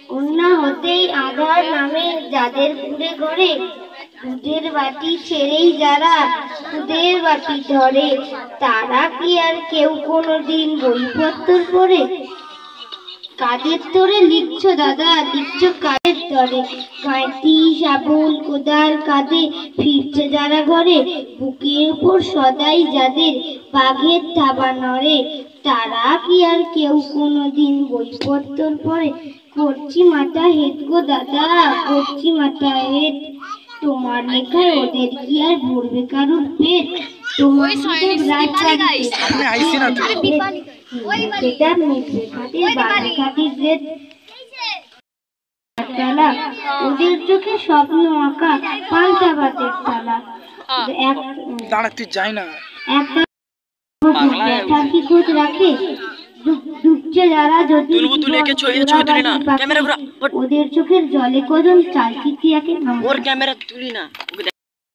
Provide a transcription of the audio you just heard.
কন্যা হতেই আধার নামে যাদের ঘুরে ঘরে, দুধের বাটি ছেড়েই যারা দুধের বাটি ধরে, তারা কি আর কেউ কোনোদিন বইপত্র পড়ে? কাদের তোরে লিখছো দাদা, লিখছো কাদের তরে? কাঁটি শাবল কোদাল কাঁধে ফিরছে যারা ঘরে, বুকের উপর সদাই যাদের বাঘের থাবা নড়ে, তারা কি আর কেউ কোনোদিন বইপত্র পড়ে? করছি মাথা হেট গো দাদা, করছি মাথা হেট, তোমার লেখায় ওদের কি আর ভরবে কারুর পেট? তোমার ওদের চোখে স্বপ্ন আঁকা পাল্টা ভাতের থালা। দাঁড়া, তুই যাই না। একটা কি খোঁজ রাখে ডুবছে যারা, যদি ওদের চোখের জলে কদম চাল কি আঁকে। ওর ক্যামেরা তুলি না।